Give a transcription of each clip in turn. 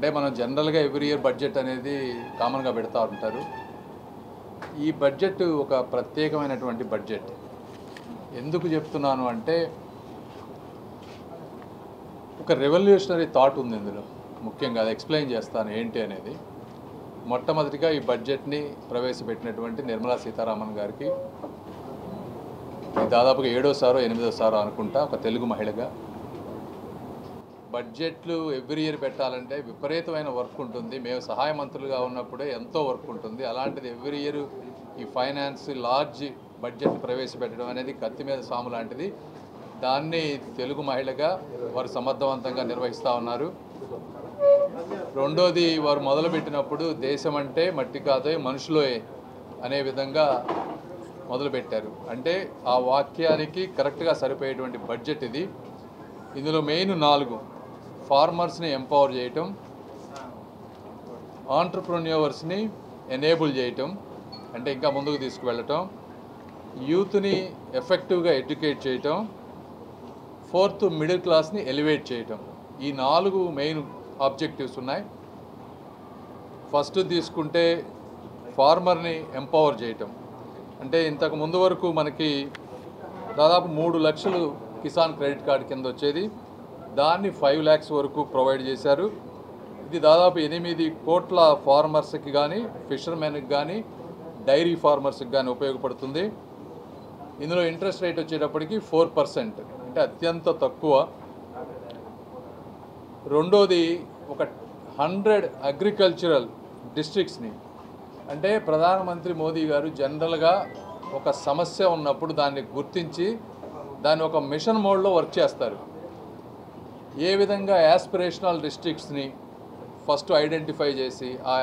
అంటే మనం జనరల్గా ఎవ్రీ ఇయర్ బడ్జెట్ అనేది కామన్గా పెడతా ఉంటారు. ఈ బడ్జెట్ ఒక ప్రత్యేకమైనటువంటి బడ్జెట్. ఎందుకు చెప్తున్నాను అంటే ఒక రెవల్యూషనరీ థాట్ ఉంది ఇందులో. ముఖ్యంగా అది ఎక్స్ప్లెయిన్ చేస్తాను ఏంటి అనేది. మొట్టమొదటిగా ఈ బడ్జెట్ని ప్రవేశపెట్టినటువంటి నిర్మలా సీతారామన్ గారికి దాదాపుగా 7వ 8వ అనుకుంటా ఒక తెలుగు మహిళగా. బడ్జెట్లు ఎవ్రీ ఇయర్ పెట్టాలంటే విపరీతమైన వర్క్ ఉంటుంది. మేము సహాయ మంత్రులుగా ఉన్నప్పుడే ఎంతో వర్క్ ఉంటుంది. అలాంటిది ఎవ్రీ ఇయర్ ఈ ఫైనాన్స్ లార్జ్ బడ్జెట్ ప్రవేశపెట్టడం అనేది కత్తి మీద సాము లాంటిది. దాన్ని తెలుగు మహిళగా వారు సమర్థవంతంగా నిర్వహిస్తూ ఉన్నారు. రెండోది, వారు మొదలుపెట్టినప్పుడు దేశం అంటే మట్టి కాదోయ్ మనుషులోయే అనే విధంగా మొదలుపెట్టారు. అంటే ఆ వాక్యానికి కరెక్ట్గా సరిపోయేటువంటి బడ్జెట్ ఇది. ఇందులో మెయిన్ 4: ఫార్మర్స్ని ఎంపవర్ చేయటం, ఆంటర్ప్రెన్యూవర్స్ని ఎనేబుల్ చేయటం అంటే ఇంకా ముందుకు తీసుకువెళ్ళటం, యూత్ని ఎఫెక్టివ్గా ఎడ్యుకేట్ చేయటం, ఫోర్త్ మిడిల్ క్లాస్ని ఎలివేట్ చేయటం. ఈ 4 మెయిన్ ఆబ్జెక్టివ్స్ ఉన్నాయి. ఫస్ట్ తీసుకుంటే ఫార్మర్ని ఎంపవర్ చేయటం అంటే ఇంతకు ముందు వరకు మనకి దాదాపు 3 లక్షలు కిసాన్ క్రెడిట్ కార్డు కింద వచ్చేది. దాన్ని 5 lakhs వరకు ప్రొవైడ్ చేశారు. ఇది దాదాపు 8 కోట్ల ఫార్మర్స్కి కానీ, ఫిషర్మెన్కి కానీ, డైరీ ఫార్మర్స్కి కానీ ఉపయోగపడుతుంది. ఇందులో ఇంట్రెస్ట్ రేట్ వచ్చేటప్పటికి 4%, అంటే అత్యంత తక్కువ. రెండోది, ఒక 100 అగ్రికల్చరల్ డిస్ట్రిక్ట్స్ని అంటే ప్రధానమంత్రి మోదీ గారు జనరల్గా ఒక సమస్య ఉన్నప్పుడు దాన్ని గుర్తించి దాన్ని ఒక మిషన్ మోడ్లో వర్క్ చేస్తారు. ఏ విధంగా యాస్పిరేషనల్ డిస్ట్రిక్ట్స్ని ఫస్ట్ ఐడెంటిఫై చేసి ఆ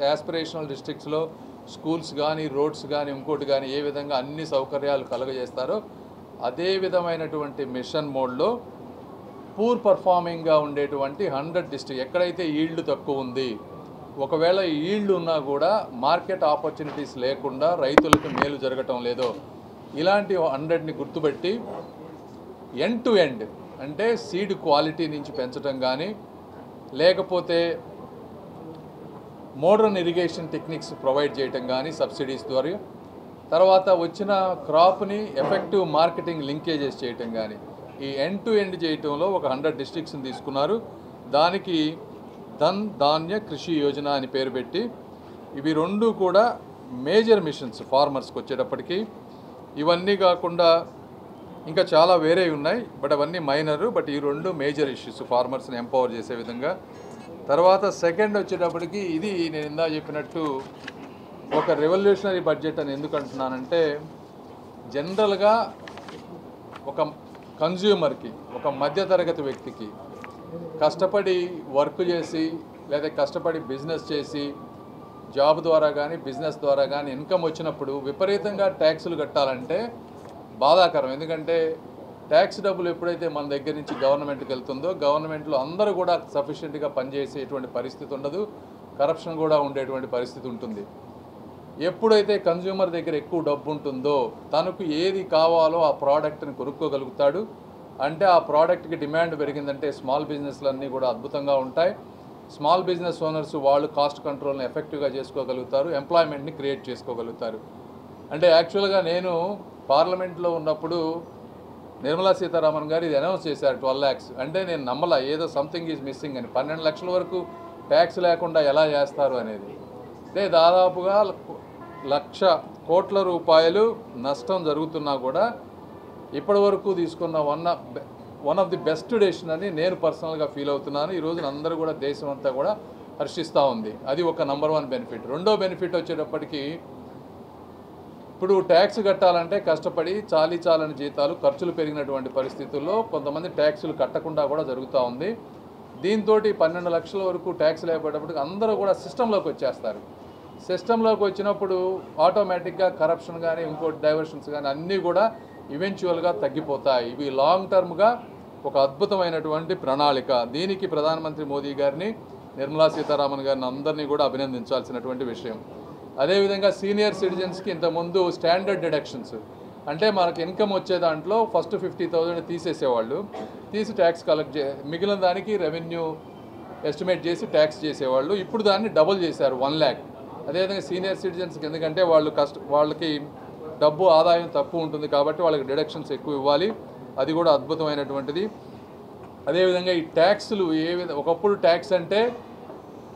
యాస్పిరేషనల్ డిస్ట్రిక్ట్స్లో స్కూల్స్ కానీ, రోడ్స్ కానీ, ఇంకోటి కానీ ఏ విధంగా అన్ని సౌకర్యాలు కలుగజేస్తారో అదే విధమైనటువంటి మిషన్ మోడ్లో పూర్ పర్ఫార్మింగ్గా ఉండేటువంటి 100 డిస్ట్రిక్ట్ ఎక్కడైతే ఈల్డ్ తక్కువ ఉంది, ఒకవేళ ఈల్డ్ ఉన్నా కూడా మార్కెట్ ఆపర్చునిటీస్ లేకుండా రైతులకు మేలు జరగటం లేదో ఇలాంటి 100ని గుర్తుపెట్టి ఎండ్ టు ఎండ్ అంటే సీడ్ క్వాలిటీ నుంచి పెంచడం కానీ, లేకపోతే మోడర్న్ ఇరిగేషన్ టెక్నిక్స్ ప్రొవైడ్ చేయటం కానీ సబ్సిడీస్ ద్వారా, తర్వాత వచ్చిన క్రాప్ని ఎఫెక్టివ్ మార్కెటింగ్ లింకేజెస్ చేయటం కానీ, ఈ ఎండ్ టు ఎండ్ చేయటంలో ఒక 100 డిస్ట్రిక్ట్స్ని తీసుకున్నారు. దానికి ధన్ ధాన్య కృషి యోజన అని పేరు పెట్టి, ఇవి 2 కూడా మేజర్ మిషన్స్ ఫార్మర్స్కి వచ్చేటప్పటికి. ఇవన్నీ కాకుండా ఇంకా చాలా వేరే ఉన్నాయి, బట్ అవన్నీ మైనర్. బట్ ఈ 2 మేజర్ ఇష్యూస్ ఫార్మర్స్ని ఎంపవర్ చేసే విధంగా. తర్వాత సెకండ్ వచ్చేటప్పటికి, ఇది నేను ఇందా చెప్పినట్టు ఒక రెవల్యూషనరీ బడ్జెట్ అని ఎందుకు అంటున్నానంటే, జనరల్గా ఒక కన్జ్యూమర్కి, ఒక మధ్యతరగతి వ్యక్తికి కష్టపడి వర్క్ చేసి లేదా కష్టపడి బిజినెస్ చేసి జాబ్ ద్వారా కానీ బిజినెస్ ద్వారా కానీ ఇన్కమ్ వచ్చినప్పుడు విపరీతంగా ట్యాక్సులు కట్టాలంటే బాధాకరం. ఎందుకంటే ట్యాక్స్ డబ్బులు ఎప్పుడైతే మన దగ్గర నుంచి గవర్నమెంట్కి వెళ్తుందో గవర్నమెంట్లో అందరూ కూడా సఫిషియెంట్గా పనిచేసేటువంటి పరిస్థితి ఉండదు, కరప్షన్ కూడా ఉండేటువంటి పరిస్థితి ఉంటుంది. ఎప్పుడైతే కన్జ్యూమర్ దగ్గర ఎక్కువ డబ్బు ఉంటుందో తనకు ఏది కావాలో ఆ ప్రోడక్ట్ని కొనుక్కోగలుగుతాడు. అంటే ఆ ప్రోడక్ట్కి డిమాండ్ పెరిగిందంటే స్మాల్ బిజినెస్లన్నీ కూడా అద్భుతంగా ఉంటాయి. స్మాల్ బిజినెస్ ఓనర్స్ వాళ్ళు కాస్ట్ కంట్రోల్ని ఎఫెక్టివ్గా చేసుకోగలుగుతారు, ఎంప్లాయ్మెంట్ని క్రియేట్ చేసుకోగలుగుతారు. అంటే యాక్చువల్గా నేను పార్లమెంట్లో ఉన్నప్పుడు నిర్మలా సీతారామన్ గారు ఇది అనౌన్స్ చేశారు 12 lakhs. అంటే నేను నమ్మలా, ఏదో సంథింగ్ ఈజ్ మిస్సింగ్ అని. 12 లక్షల వరకు ట్యాక్స్ లేకుండా ఎలా చేస్తారు అనేది. అంటే దాదాపుగా 1,00,000 కోట్ల రూపాయలు నష్టం జరుగుతున్నా కూడా ఇప్పటి వరకు తీసుకున్న one of the best decision అని నేను పర్సనల్గా ఫీల్ అవుతున్నాను. ఈ రోజున అందరూ కూడా దేశం అంతా కూడా హర్షిస్తూ ఉంది. అది ఒక నంబర్ 1 బెనిఫిట్. రెండో బెనిఫిట్ వచ్చేటప్పటికి, ఇప్పుడు ట్యాక్స్ కట్టాలంటే కష్టపడి చాలని జీతాలు, ఖర్చులు పెరిగినటువంటి పరిస్థితుల్లో కొంతమంది ట్యాక్సులు కట్టకుండా కూడా జరుగుతూ ఉంది. దీంతో 12 లక్షల వరకు ట్యాక్స్ లేకపోయేటప్పటికి అందరూ కూడా సిస్టంలోకి వచ్చేస్తారు. సిస్టంలోకి వచ్చినప్పుడు ఆటోమేటిక్గా కరప్షన్ కానీ ఇంకోటి డైవర్షన్స్ కానీ అన్నీ కూడా ఈవెన్చువల్గా తగ్గిపోతాయి. ఇవి లాంగ్ టర్మ్గా ఒక అద్భుతమైనటువంటి ప్రణాళిక. దీనికి ప్రధానమంత్రి మోదీ గారిని, నిర్మలా సీతారామన్ గారిని అందరినీ కూడా అభినందించాల్సినటువంటి విషయం. అదేవిధంగా సీనియర్ సిటిజన్స్కి ఇంతకుముందు స్టాండర్డ్ డిడక్షన్స్ అంటే మనకు ఇన్కమ్ వచ్చే దాంట్లో ఫస్ట్ 50,000 తీసేసేవాళ్ళు, తీసి ట్యాక్స్ కలెక్ట్ మిగిలిన దానికి రెవెన్యూ ఎస్టిమేట్ చేసి ట్యాక్స్ చేసేవాళ్ళు. ఇప్పుడు దాన్ని డబుల్ చేశారు 1 lakh. అదేవిధంగా సీనియర్ సిటిజన్స్కి ఎందుకంటే వాళ్ళకి డబ్బు ఆదాయం తక్కువ ఉంటుంది కాబట్టి వాళ్ళకి డిడక్షన్స్ ఎక్కువ ఇవ్వాలి. అది కూడా అద్భుతమైనటువంటిది. అదేవిధంగా ఈ ట్యాక్స్లు ఒకప్పుడు ట్యాక్స్ అంటే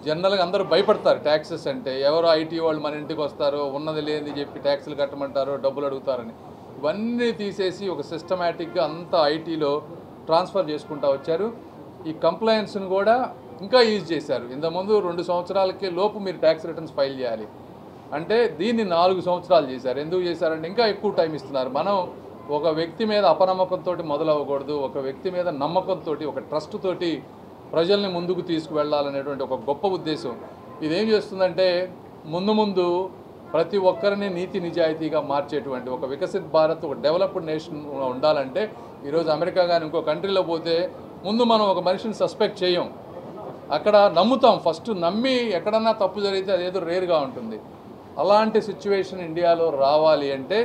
జనరల్గా అందరూ భయపడతారు. ట్యాక్సెస్ అంటే ఎవరో ఐటీ వాళ్ళు మన ఇంటికి వస్తారో ఉన్నది లేనిది చెప్పి ట్యాక్సులు కట్టమంటారో డబ్బులు అడుగుతారని ఇవన్నీ తీసేసి ఒక సిస్టమేటిక్గా అంతా ఐటీలో ట్రాన్స్ఫర్ చేసుకుంటూ వచ్చారు. ఈ కంప్లైన్స్ను కూడా ఇంకా ఈజీ చేశారు. ఇంతకుముందు 2 సంవత్సరాలకి లోపు మీరు ట్యాక్స్ రిటర్న్స్ ఫైల్ చేయాలి అంటే దీన్ని 4 సంవత్సరాలు చేశారు. ఎందుకు చేశారంటే ఇంకా ఎక్కువ టైం ఇస్తున్నారు. మనం ఒక వ్యక్తి మీద అపనమ్మకంతో మొదలవ్వకూడదు. ఒక వ్యక్తి మీద నమ్మకంతో, ఒక ట్రస్ట్ తోటి ప్రజల్ని ముందుకు తీసుకువెళ్ళాలనేటువంటి ఒక గొప్ప ఉద్దేశం. ఇదేం చేస్తుందంటే ముందు ప్రతి ఒక్కరిని నీతి నిజాయితీగా మార్చేటువంటి ఒక వికసిత్ భారత్, ఒక డెవలప్డ్ నేషన్ ఉండాలంటే ఈరోజు అమెరికా కానీ ఇంకో కంట్రీలో పోతే ముందు మనం ఒక మనిషిని సస్పెక్ట్ చేయం, అక్కడ నమ్ముతాం. ఫస్ట్ నమ్మి ఎక్కడన్నా తప్పు జరిగితే అదేదో రేర్గా ఉంటుంది. అలాంటి సిచ్యువేషన్ ఇండియాలో రావాలి అంటే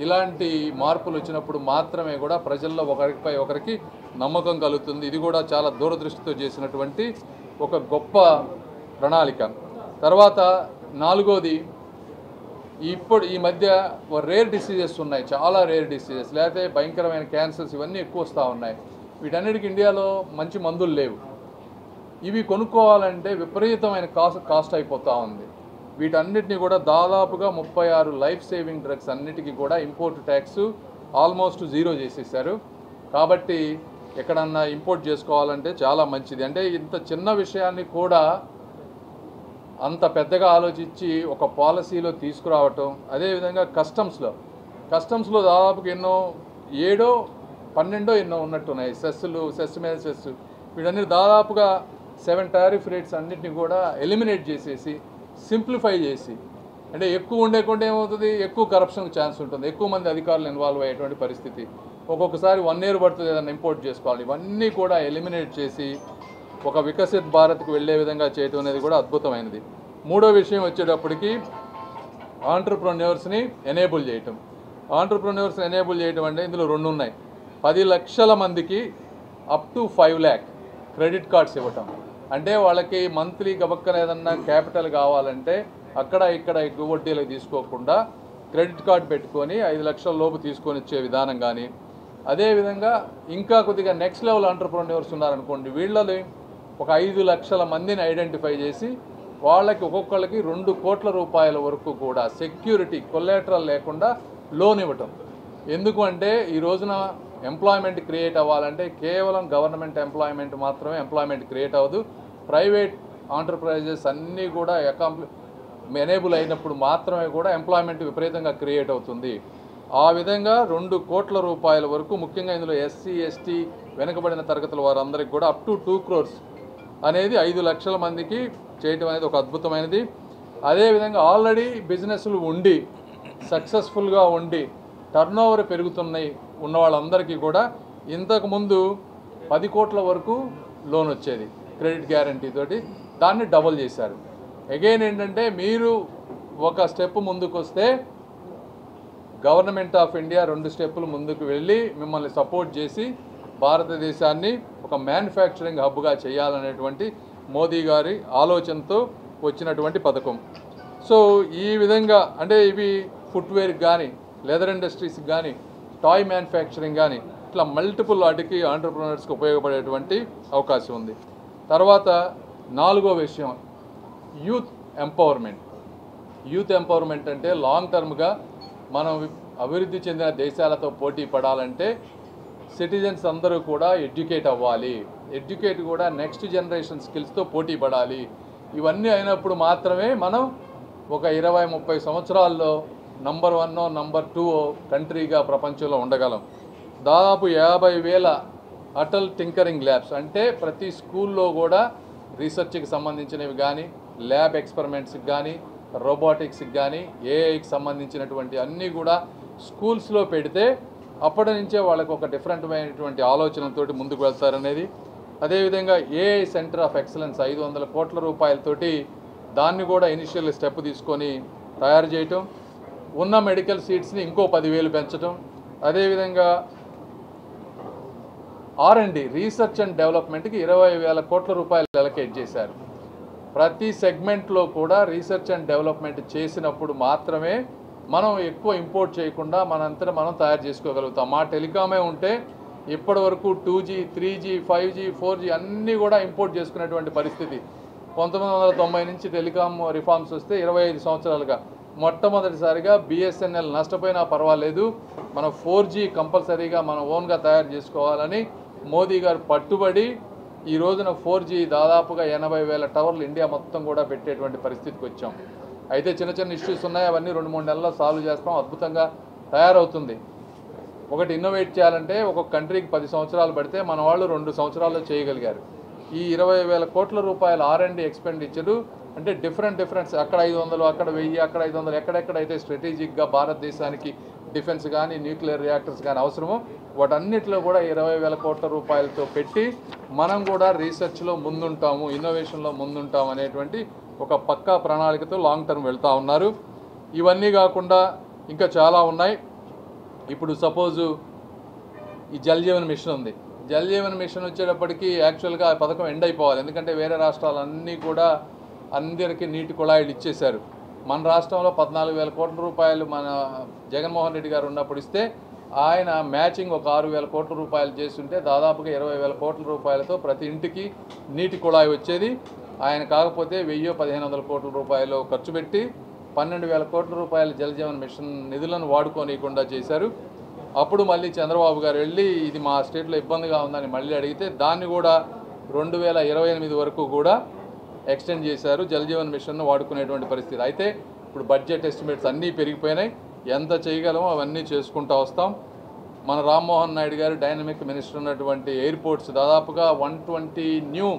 ఇలాంటి మార్పులు వచ్చినప్పుడు మాత్రమే కూడా ప్రజల్లో ఒకరిపై ఒకరికి నమ్మకం కలుగుతుంది. ఇది కూడా చాలా దూరదృష్టితో చేసినటువంటి ఒక గొప్ప ప్రణాళిక. తర్వాత 4వది, ఇప్పుడు ఈ మధ్య రేర్ డిసీజెస్ ఉన్నాయి, చాలా రేర్ డిసీజెస్, లేకపోతే భయంకరమైన క్యాన్సర్స్ ఇవన్నీ ఎక్కువ వస్తూ ఉన్నాయి. వీటన్నిటికీ ఇండియాలో మంచి మందులు లేవు. ఇవి కొనుక్కోవాలంటే విపరీతమైన కాస్ట్ అయిపోతూ ఉంది. వీటన్నిటిని కూడా దాదాపుగా 36 లైఫ్ సేవింగ్ డ్రగ్స్ అన్నిటికీ కూడా ఇంపోర్ట్ ట్యాక్స్ ఆల్మోస్ట్ 0 చేసేసారు. కాబట్టి ఎక్కడన్నా ఇంపోర్ట్ చేసుకోవాలంటే చాలా మంచిది. అంటే ఇంత చిన్న విషయాన్ని కూడా అంత పెద్దగా ఆలోచించి ఒక పాలసీలో తీసుకురావటం. అదేవిధంగా కస్టమ్స్లో దాదాపుగా 7 12 ఎన్నో ఉన్నట్టున్నాయి. సెస్ మీద సెస్, వీటన్ని దాదాపుగా 7 టారిఫ్ రేట్స్ అన్నింటినీ కూడా ఎలిమినేట్ చేసేసి సింప్లిఫై చేసి, అంటే ఎక్కువ ఉండేకుండా ఏమవుతుంది, ఎక్కువ కరప్షన్కి ఛాన్స్ ఉంటుంది, ఎక్కువ మంది అధికారులు ఇన్వాల్వ్ అయ్యేటువంటి పరిస్థితి. ఒక్కొక్కసారి 1 year పడుతుంది ఏదైనా ఇంపోర్ట్ చేసుకోవాలి. ఇవన్నీ కూడా ఎలిమినేట్ చేసి ఒక వికసిత్ భారత్కి వెళ్ళే విధంగా చేయడం అనేది కూడా అద్భుతమైనది. 3వ విషయం వచ్చేటప్పటికి ఆంటర్ప్రెన్యూర్స్ని ఎనేబుల్ చేయటం. ఆంటర్ప్రెన్యూర్స్ని ఎనేబుల్ చేయటం అంటే ఇందులో 2 ఉన్నాయి. 10 లక్షల మందికి up to 5 lakh credit cards ఇవ్వటం. అంటే వాళ్ళకి మంత్లీ గబక్కన ఏదన్నా క్యాపిటల్ కావాలంటే అక్కడ ఇక్కడ ఎక్కువ వడ్డీలకు తీసుకోకుండా క్రెడిట్ కార్డ్ పెట్టుకొని 5 లక్షల లోపు తీసుకొని ఇచ్చే విధానం కానీ, అదేవిధంగా ఇంకా కొద్దిగా నెక్స్ట్ లెవెల్ ఆంటర్ప్రెన్యూర్స్ ఉన్నారనుకోండి, వీళ్ళని ఒక 5 లక్షల మందిని ఐడెంటిఫై చేసి వాళ్ళకి ఒక్కొక్కళ్ళకి 2 కోట్ల రూపాయల వరకు కూడా సెక్యూరిటీ కొలాటరల్ లేకుండా లోన్ ఇవ్వటం. ఎందుకు అంటే ఈ రోజున ఎంప్లాయ్మెంట్ క్రియేట్ అవ్వాలంటే కేవలం గవర్నమెంట్ ఎంప్లాయ్మెంట్ మాత్రమే ఎంప్లాయ్మెంట్ క్రియేట్ అవ్వదు. ప్రైవేట్ ఆంటర్ప్రైజెస్ అన్నీ కూడా ఎనేబుల్ అయినప్పుడు మాత్రమే కూడా ఎంప్లాయ్మెంట్ విపరీతంగా క్రియేట్ అవుతుంది. ఆ విధంగా 2 కోట్ల రూపాయల వరకు, ముఖ్యంగా ఇందులో ఎస్సీ ఎస్టీ వెనుకబడిన తరగతుల వారందరికీ కూడా అప్ టు 2 crores అనేది 5 లక్షల మందికి చేయటం అనేది ఒక అద్భుతమైనది. అదేవిధంగా ఆల్రెడీ బిజినెస్లు ఉండి సక్సెస్ఫుల్గా ఉండి టర్నోవర్ పెరుగుతున్నాయి ఉన్న వాళ్ళందరికీ కూడా ఇంతకుముందు 10 కోట్ల వరకు లోన్ వచ్చేది క్రెడిట్ గ్యారంటీ తోటి, దాన్ని డబుల్ చేశారు. అగైన్ ఏంటంటే మీరు ఒక స్టెప్ ముందుకు వస్తే గవర్నమెంట్ ఆఫ్ ఇండియా 2 స్టెప్పులు ముందుకు వెళ్ళి మిమ్మల్ని సపోర్ట్ చేసి భారతదేశాన్ని ఒక మ్యానుఫ్యాక్చరింగ్ హబ్గా చేయాలనేటువంటి మోదీ గారి ఆలోచనతో వచ్చినటువంటి పథకం. సో ఈ విధంగా అంటే ఇవి ఫుట్వేర్కి కానీ, లెదర్ ఇండస్ట్రీస్కి కానీ, టాయ్ మ్యానుఫ్యాక్చరింగ్ కానీ, ఇట్లా మల్టిపుల్ వాటికి ఆంటర్ప్రినర్స్కి ఉపయోగపడేటువంటి అవకాశం ఉంది. తర్వాత 4వ విషయం యూత్ ఎంపవర్మెంట్. యూత్ ఎంపవర్మెంట్ అంటే లాంగ్ టర్మ్గా మనం అభివృద్ధి చెందిన దేశాలతో పోటీ పడాలంటే సిటిజన్స్ అందరూ కూడా ఎడ్యుకేట్ అవ్వాలి. ఎడ్యుకేట్ కూడా నెక్స్ట్ జనరేషన్ స్కిల్స్తో పోటీ పడాలి. ఇవన్నీ అయినప్పుడు మాత్రమే మనం ఒక 20-30 సంవత్సరాల్లో నంబర్ 1 నంబర్ 2 కంట్రీగా ప్రపంచంలో ఉండగలం. దాదాపు 50,000 అటల్ టింకరింగ్ ల్యాబ్స్, అంటే ప్రతి స్కూల్లో కూడా రీసెర్చ్కి సంబంధించినవి కానీ, ల్యాబ్ ఎక్స్పెరిమెంట్స్కి కానీ, రోబోటిక్స్కి కానీ, ఏఐకి సంబంధించినటువంటి అన్నీ కూడా స్కూల్స్లో పెడితే అప్పటి నుంచే వాళ్ళకు ఒక డిఫరెంట్ అయినటువంటి ఆలోచనలతోటి ముందుకు వెళ్తారనేది. అదేవిధంగా ఏఐ సెంటర్ ఆఫ్ ఎక్సలెన్స్ 500 కోట్ల రూపాయలతోటి దాన్ని కూడా ఇనిషియల్ స్టెప్ తీసుకొని తయారు చేయటం. ఉన్న మెడికల్ సీట్స్ని ఇంకో 10,000 పెంచడం. అదేవిధంగా R&D రీసెర్చ్ అండ్ డెవలప్మెంట్కి 20,000 కోట్ల రూపాయలు అలొకేట్ చేశారు. ప్రతి సెగ్మెంట్లో కూడా రీసెర్చ్ అండ్ డెవలప్మెంట్ చేసినప్పుడు మాత్రమే మనం ఎక్కువ ఇంపోర్ట్ చేయకుండా మనంతటా మనం తయారు చేసుకోగలుగుతాం. మా టెలికామే ఉంటే ఇప్పటి వరకు 2G, 3G, 5G, 4G అన్నీ కూడా ఇంపోర్ట్ చేసుకునేటువంటి పరిస్థితి. 1990 నుంచి టెలికాం రిఫార్మ్స్ వస్తే 25 సంవత్సరాలుగా మొట్టమొదటిసారిగా BSNL నష్టపోయినా పర్వాలేదు, మనం 4G కంపల్సరీగా మనం ఓన్గా తయారు చేసుకోవాలని మోదీ గారు పట్టుబడి ఈ రోజున 4G దాదాపుగా 80,000 టవర్లు ఇండియా మొత్తం కూడా పెట్టేటువంటి పరిస్థితికి వచ్చాం. అయితే చిన్న చిన్న ఇష్యూస్ ఉన్నాయి, అవన్నీ 2-3 నెలల్లో సాల్వ్ చేస్తాం. అద్భుతంగా తయారవుతుంది. ఒకటి ఇన్నోవేట్ చేయాలంటే ఒక్కొక్క కంట్రీకి 10 సంవత్సరాలు పడితే మన వాళ్ళు 2 సంవత్సరాల్లో చేయగలిగారు. ఈ 20,000 కోట్ల రూపాయల R&D ఎక్స్పెండిచరు అంటే డిఫరెంట్ అక్కడ 500, అక్కడ 1000, అక్కడ 500 ఎక్కడెక్కడైతే స్ట్రాటజిక్గా భారతదేశానికి డిఫెన్స్ కానీ న్యూక్లియర్ రియాక్టర్స్ కానీ అవసరమో వాటన్నిటిలో కూడా 20,000 కోట్ల రూపాయలతో పెట్టి మనం కూడా రీసెర్చ్లో ముందుంటాము, ఇన్నోవేషన్లో ముందుంటాము అనేటువంటి ఒక పక్కా ప్రణాళికతో లాంగ్ టర్మ్ వెళ్తూ ఉన్నారు. ఇవన్నీ కాకుండా ఇంకా చాలా ఉన్నాయి. ఇప్పుడు సపోజు ఈ జల్ జీవన్ మిషన్ ఉంది. జల్ జీవన్ మిషన్ వచ్చేటప్పటికి యాక్చువల్గా ఆ పథకం ఎండ్ అయిపోవాలి, ఎందుకంటే వేరే రాష్ట్రాలన్నీ కూడా అందరికీ నీటి కుళాయిలు ఇచ్చేశారు. మన రాష్ట్రంలో 14,000 కోట్ల రూపాయలు మన జగన్మోహన్ రెడ్డి గారు ఉన్నప్పుడు ఇస్తే ఆయన మ్యాచింగ్ ఒక 6,000 కోట్ల రూపాయలు చేస్తుంటే దాదాపుగా 20,000 కోట్ల రూపాయలతో ప్రతి ఇంటికి నీటి కుళాయి వచ్చేది. ఆయన కాకపోతే 1,000-1,500 కోట్ల రూపాయలు ఖర్చు పెట్టి 12,000 కోట్ల రూపాయల జల్ జీవన్ మిషన్ నిధులను వాడుకోనియకుండా చేశారు. అప్పుడు మళ్ళీ చంద్రబాబు గారు వెళ్ళి ఇది మా స్టేట్లో ఇబ్బందిగా ఉందని మళ్ళీ అడిగితే దాన్ని కూడా 2028 వరకు కూడా ఎక్స్టెండ్ చేశారు, జల్ జీవన్ మిషన్ను వాడుకునేటువంటి పరిస్థితి. అయితే ఇప్పుడు బడ్జెట్ ఎస్టిమేట్స్ అన్నీ పెరిగిపోయినాయి, ఎంత చేయగలమో అవన్నీ చేసుకుంటూ వస్తాం. మన రామ్మోహన్ నాయుడు గారు డైనమిక్ మినిస్టర్ ఉన్నటువంటి ఎయిర్పోర్ట్స్ దాదాపుగా 120 న్యూ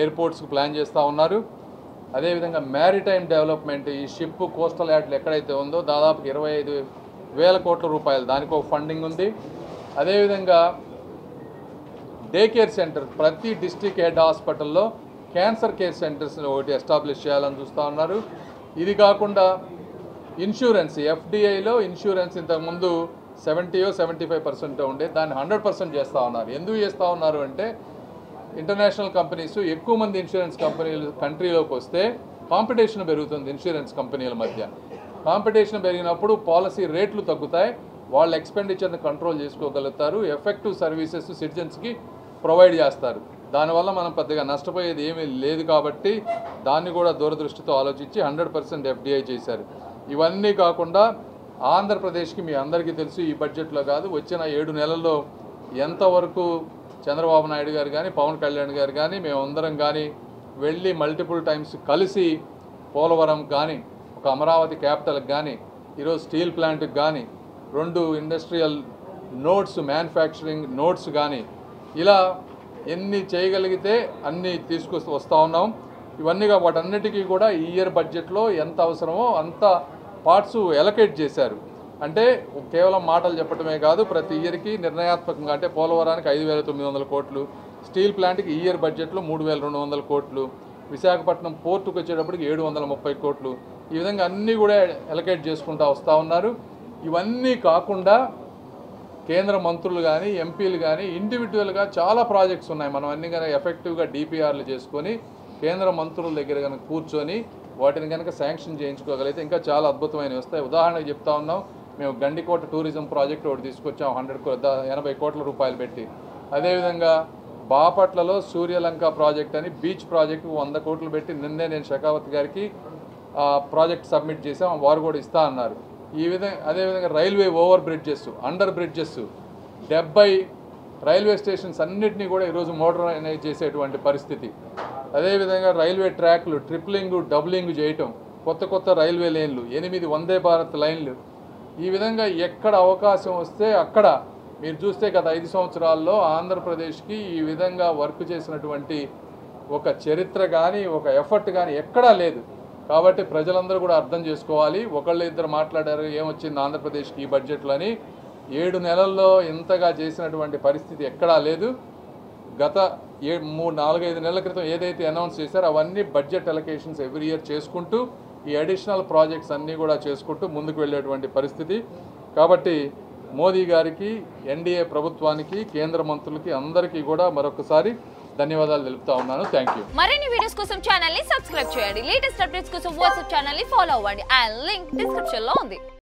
ఎయిర్పోర్ట్స్కి ప్లాన్ చేస్తూ ఉన్నారు. అదేవిధంగా మ్యారిటైమ్ డెవలప్మెంట్ ఈ షిప్ కోస్టల్ యార్డ్లు ఎక్కడైతే ఉందో దాదాపు 25,000 కోట్ల రూపాయలు దానికి ఒక ఫండింగ్ ఉంది. అదేవిధంగా డే కేర్ సెంటర్ ప్రతి డిస్ట్రిక్ట్ హెడ్ హాస్పిటల్లో క్యాన్సర్ కేర్ సెంటర్స్ని ఒకటి ఎస్టాబ్లిష్ చేయాలని చూస్తూ ఉన్నారు. ఇది కాకుండా ఇన్సూరెన్స్ FDIలో ఇన్సూరెన్స్ ఇంతకుముందు 70-75% ఉండే దాన్ని 100% చేస్తూ ఉన్నారు. ఎందుకు చేస్తూ ఉన్నారు అంటే ఇంటర్నేషనల్ కంపెనీస్ ఎక్కువ మంది ఇన్సూరెన్స్ కంపెనీలు కంట్రీలోకి వస్తే కాంపిటీషన్ పెరుగుతుంది. ఇన్సూరెన్స్ కంపెనీల మధ్య కాంపిటీషన్ పెరిగినప్పుడు పాలసీ రేట్లు తగ్గుతాయి, వాళ్ళ ఎక్స్పెండిచర్ని కంట్రోల్ చేసుకోగలుగుతారు, ఎఫెక్టివ్ సర్వీసెస్ సిటిజన్స్కి ప్రొవైడ్ చేస్తారు. దానివల్ల మనం పెద్దగా నష్టపోయేది ఏమీ లేదు కాబట్టి దాన్ని కూడా దూరదృష్టితో ఆలోచించి 100% FDI చేశారు. ఇవన్నీ కాకుండా ఆంధ్రప్రదేశ్కి మీ అందరికీ తెలుసు ఈ బడ్జెట్లో కాదు వచ్చిన 7 నెలల్లో ఎంతవరకు చంద్రబాబు నాయుడు గారు కానీ పవన్ కళ్యాణ్ గారు కానీ మేమందరం కానీ వెళ్ళి మల్టిపుల్ టైమ్స్ కలిసి పోలవరం కానీ ఒక అమరావతి క్యాపిటల్కి కానీ ఈరోజు స్టీల్ ప్లాంట్కి కానీ 2 ఇండస్ట్రియల్ నోడ్స్ మ్యానుఫ్యాక్చరింగ్ నోడ్స్ కానీ ఇలా ఎన్ని చేయగలిగితే అన్నీ తీసుకొస్తూ వస్తూ ఉన్నాం. ఇవన్నీగా వాటన్నిటికీ కూడా ఈ ఇయర్ బడ్జెట్లో ఎంత అవసరమో అంత పార్ట్స్ ఎలకేట్ చేశారు. అంటే కేవలం మాటలు చెప్పడమే కాదు, ప్రతి ఇయర్కి నిర్ణయాత్మకంగా అంటే పోలవరానికి 5,900 కోట్లు, స్టీల్ ప్లాంట్కి ఈ ఇయర్ బడ్జెట్లో 3,200 కోట్లు, విశాఖపట్నం పోర్టుకు వచ్చేటప్పటికి 730 కోట్లు, ఈ విధంగా అన్నీ కూడా ఎలకేట్ చేసుకుంటూ వస్తూ ఉన్నారు. ఇవన్నీ కాకుండా కేంద్ర మంత్రులు కానీ ఎంపీలు కానీ ఇండివిజువల్గా చాలా ప్రాజెక్ట్స్ ఉన్నాయి. మనం అన్ని కనుక ఎఫెక్టివ్గా DPRలు చేసుకొని కేంద్ర మంత్రుల దగ్గర కనుక కూర్చొని వాటిని కనుక శాంక్షన్ చేయించుకోగలిగితే ఇంకా చాలా అద్భుతమైనవి వస్తాయి. ఉదాహరణకు చెప్తా ఉన్నాం, మేము గండికోట టూరిజం ప్రాజెక్ట్ ఒకటి తీసుకొచ్చాం 80 కోట్ల రూపాయలు పెట్టి. అదేవిధంగా బాపట్లలో సూర్యలంక ప్రాజెక్ట్ అని బీచ్ ప్రాజెక్టు 100 కోట్లు పెట్టి నిన్నే నేను షెకావత్ గారికి ప్రాజెక్ట్ సబ్మిట్ చేసాం, వారు కూడా ఇస్తా అన్నారు. అదేవిధంగా railway over bridges, under bridges 70 railway stations అన్నింటినీ కూడా ఈరోజు మోడర్నైజ్ చేసేటువంటి పరిస్థితి. అదేవిధంగా రైల్వే ట్రాక్లు ట్రిప్లింగ్ డబులింగ్ చేయటం, కొత్త రైల్వే లైన్లు, 8 వందే భారత్ లైన్లు, ఈ విధంగా ఎక్కడ అవకాశం వస్తే అక్కడ మీరు చూస్తే గత 5 సంవత్సరాల్లో ఆంధ్రప్రదేశ్కి ఈ విధంగా వర్క్ చేసినటువంటి ఒక చరిత్ర కానీ ఒక ఎఫర్ట్ కానీ ఎక్కడా లేదు. కాబట్టి ప్రజలందరూ కూడా అర్థం చేసుకోవాలి. ఒకళ్ళు ఇద్దరు మాట్లాడారు ఏమొచ్చింది ఆంధ్రప్రదేశ్కి ఈ బడ్జెట్లో అని, 7 నెలల్లో ఇంతగా చేసినటువంటి పరిస్థితి ఎక్కడా లేదు. గత 4-5 నెలల క్రితం ఏదైతే అనౌన్స్ చేశారో అవన్నీ బడ్జెట్ అలొకేషన్స్ ఎవ్రీ ఇయర్ చేసుకుంటూ ఈ అడిషనల్ ప్రాజెక్ట్స్ అన్నీ కూడా చేసుకుంటూ ముందుకు వెళ్ళేటువంటి పరిస్థితి. కాబట్టి మోదీ గారికి, ఎన్డీఏ ప్రభుత్వానికి, కేంద్ర మంత్రులకి అందరికీ కూడా మరొకసారి ధన్యవాదాలు తెలుపుతా ఉన్నాను. Thank you. మరిన్ని వీడియోస్ కోసం ఛానల్ ని సబ్స్క్రైబ్ చేయండి. లేటెస్ట్ అప్డేట్స్ కోసం వాట్సాప్ ఛానల్ ని ఫాలో అవ్వండి. ఆ లింక్ డిస్క్రిప్షన్ లో ఉంది.